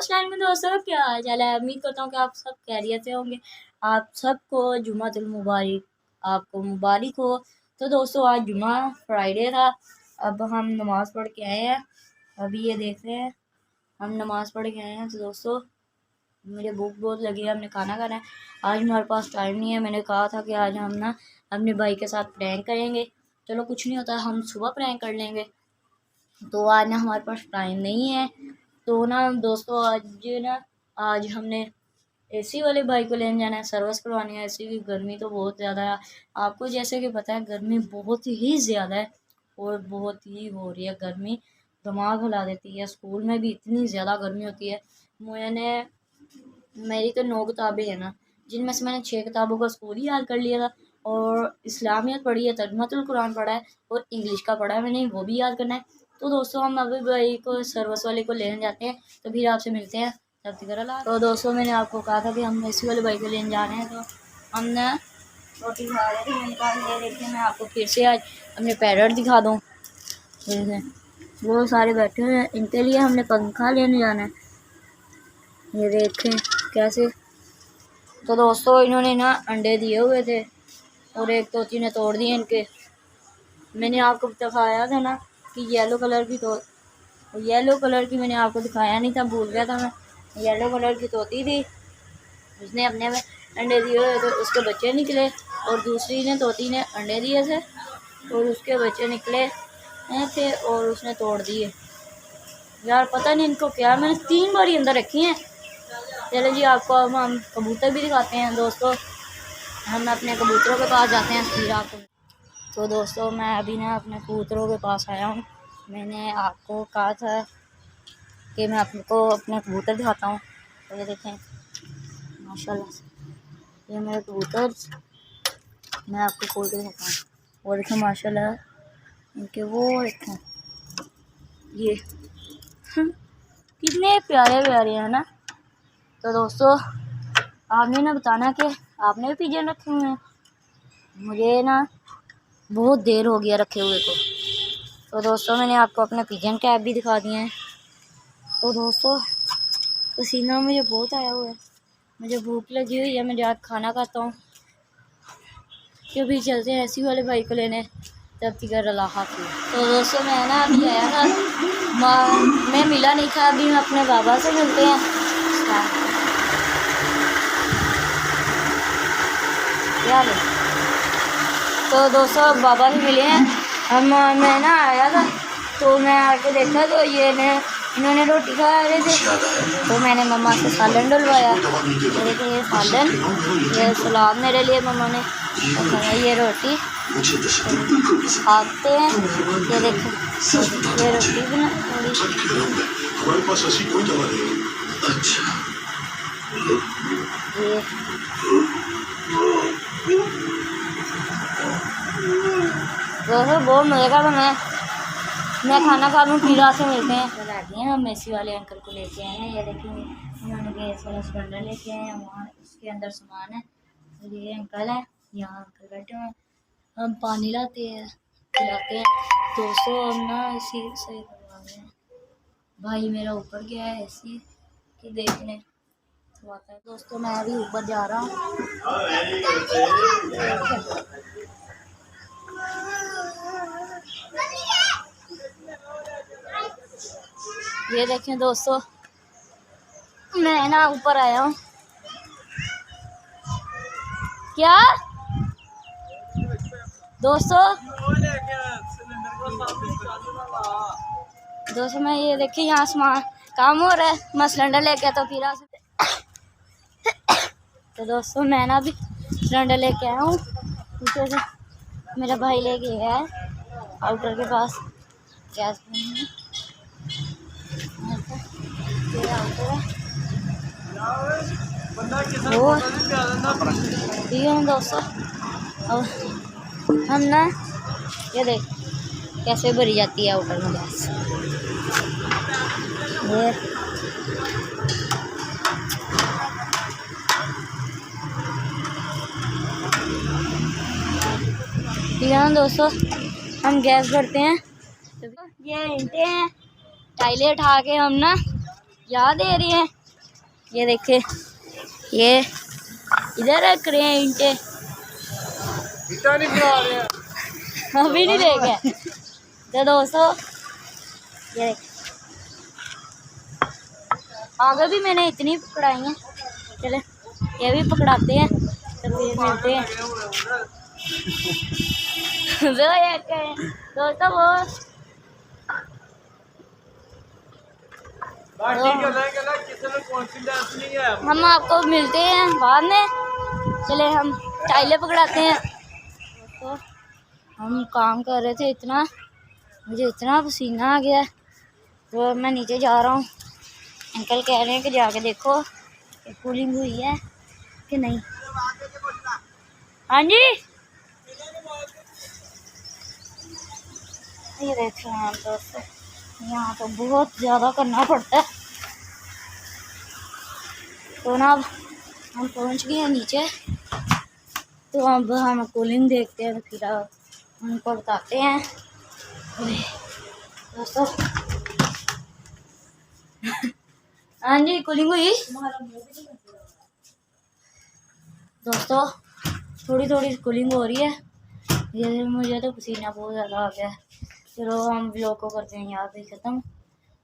Time में दोस्तों क्या हाल चाल है। उम्मीद करता हूँ कि आप सब खैरियत से होंगे। आप सबको जुम्मतुल मुबारक, आपको मुबारक हो। तो दोस्तों आज जुम्मा फ्राइडे था। अब हम नमाज़ पढ़ के आए हैं। अभी ये देख रहे हैं हम नमाज़ पढ़ के आए हैं। तो दोस्तों मुझे भूख बहुत लगी है, हमने खाना खाना है। आज हमारे पास टाइम नहीं है। मैंने कहा था कि आज हम ना अपने भाई के साथ प्रैंक करेंगे। चलो कुछ नहीं होता, हम सुबह प्रैंक कर लेंगे। तो आज ना हमारे पास टाइम नहीं है। तो ना दोस्तों आज हमने एसी वाले भाई को लेने जाना है, सर्विस करवानी है एसी की। गर्मी तो बहुत ज़्यादा है, आपको जैसे कि पता है गर्मी बहुत ही ज़्यादा है और बहुत ही हो रही है गर्मी, दिमाग हिला देती है। स्कूल में भी इतनी ज़्यादा गर्मी होती है। मेरी तो 9 किताबें हैं ना, जिनमें से मैंने 6 किताबों का स्कूल ही याद कर लिया था और इस्लामियत पढ़ी है, तर्जुमतुल कुरान पढ़ा है और इंग्लिश का पढ़ा है मैंने, वो भी याद करना है। तो दोस्तों हम अभी भाई को सर्विस वाले को लेने जाते हैं, तो फिर आपसे मिलते हैं तब तक। तो दोस्तों मैंने आपको कहा था कि हम एसी वाले भाई को लेने जा रहे हैं। तो हम ना रोटी खा रहे थे, मैंने कहा ये देखिए मैं आपको फिर से आज अपने पैरट दिखा दूँ। वो सारे बैठे हुए हैं, इनके लिए हमने पंखा लेने जाना है। ये देखें कैसे। तो दोस्तों इन्होंने ना अंडे दिए हुए थे और एक तोती ने तोड़ दिए इनके। मैंने आपको दिखाया था ना कि येलो कलर की मैंने आपको दिखाया नहीं था, भूल गया था मैं। येलो कलर की तोती थी, उसने अपने में अंडे दिए हुए थे, उसके बच्चे निकले। और दूसरी ने तोती ने अंडे दिए थे और उसके बच्चे निकले थे और उसने तोड़ दिए। यार पता नहीं इनको क्या, मैंने 3 बार ही अंदर रखी हैं। चलो जी आपको अब हम कबूतर भी दिखाते हैं। दोस्तों हम अपने कबूतरों के पास जाते हैं फिर आपको। तो दोस्तों मैं अभी ना अपने कबूतरों के पास आया हूँ। मैंने आपको कहा था कि मैं आपको अपने कबूतर दिखाता हूँ। तो ये देखें माशाल्लाह, ये मेरे कबूतर मैं आपको खोल के दिखाता हूँ। और देखें माशाल्लाह इनके वो देखें ये कितने प्यारे प्यारे हैं ना। तो दोस्तों आपने ना बताना कि आपने भी पिजन रखे हुए हैं। मुझे ना बहुत देर हो गया रखे हुए को। तो दोस्तों मैंने आपको अपने पिजन कैप भी दिखा दिए हैं। तो दोस्तों पसीना मुझे बहुत आया हुआ है, मुझे भूख लगी हुई है, मैं जाकर खाना खाता हूँ। क्यों भी चलते हैं एसी वाले भाई को लेने, तब तक अल्लाह हाफ़िज़। तो दोस्तों मैं ना अभी आया था, मैं मिला नहीं था, अभी हम अपने बाबा से मिलते हैं। यार तो दोस्तों बाबा से मिले हैं हम। मैं ना आया था तो मैं आके देखा तो इन्होंने रोटी खा रहे थे। तो मैंने मम्मा से सालन डलवाया। देखिए ये सालन, ये सलाद मेरे लिए मम्मा ने, ये रोटी खाते हैं। ये देखो ये रोटी बना ये दोस्तों बहुत मज़े का बना है। मैं खाना खा लूँ फिर से मिलते हैं। चल आते हैं हम एसी वाले अंकल को लेके आए हैं। ये देखिए उन्होंने गैस वाला सिलेंडर लेके आए हैं, वहाँ उसके अंदर सामान है। तो ये अंकल है, यहाँ अंकल बैठे हुए हैं। हम पानी लाते हैं खिलाते हैं। दोस्तों हम ना एसी सही करवा रहे हैं। भाई मेरा ऊपर गया है एसी की देखने तो आता है। दोस्तों मैं अभी ऊपर जा रहा हूँ। ये देखें दोस्तों मैं ना ऊपर आया हूँ। क्या दोस्तों मैं ये देखिए यहाँ सामान काम हो रहा है, मैं सिलेंडर लेके तो फिर आ सकते। तो दोस्तों मैं ना अभी सिलेंडर लेके आया हूँ, पीछे से मेरा भाई लेके गया है आउटर के पास गैस ठीक है दोस्तों। अब हम ना ये देख कैसे भरी जाती है आउटर में गैस। ये ठीक है ना दोस्तों। हम गैस भरते हैं। ये ईंटें हैं, टाइलें उठा के हम ना यहाँ दे रहे हैं। ये देखे, ये इधर रख रहे हैं ईंटें, नहीं गिरा रहे हैं अभी नहीं देखे। तो दोस्तों ये देख, आगे भी मैंने इतनी पकड़ाई हैं, चले ये भी पकड़ाते हैं तो फिर मिलते हैं। दोस्तों वो हम आपको मिलते हैं बाद में। चले हम टाइलें पकड़ाते हैं। तो हम काम कर रहे थे, इतना मुझे इतना पसीना आ गया तो मैं नीचे जा रहा हूँ। अंकल कह रहे हैं कि जाके देखो कि कूलिंग हुई है कि नहीं। हाँ जी, ये देख रहे हैं दोस्तों, यहाँ तो बहुत ज़्यादा करना पड़ता है। तो ना अब हम पहुँच गए हैं नीचे, तो अब हम कूलिंग देखते हैं, तो फिर उनको बताते हैं दोस्तों। हाँ जी, कूलिंग हुई दोस्तों, थोड़ी थोड़ी कूलिंग हो रही है। ये मुझे तो पसीना बहुत ज़्यादा आ गया है। चलो हम व्लॉग को करते हैं यहाँ पे ख़त्म।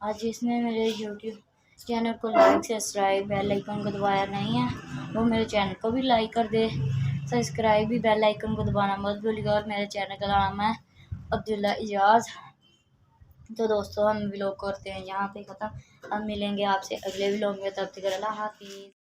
आज जिसने मेरे यूट्यूब चैनल को लाइक सब्सक्राइब बेल आइकन को दबाया नहीं है, वो मेरे चैनल को भी लाइक कर दे, सब्सक्राइब भी बेल आइकन को दबाना मत भूलिएगा। और मेरे चैनल का नाम है अब्दुल्ला इजाज़। तो दोस्तों हम व्लॉग करते हैं यहाँ पे ख़त्म। अब मिलेंगे आपसे अगले व्लॉग में, तब तक अल्लाह हाफिज़।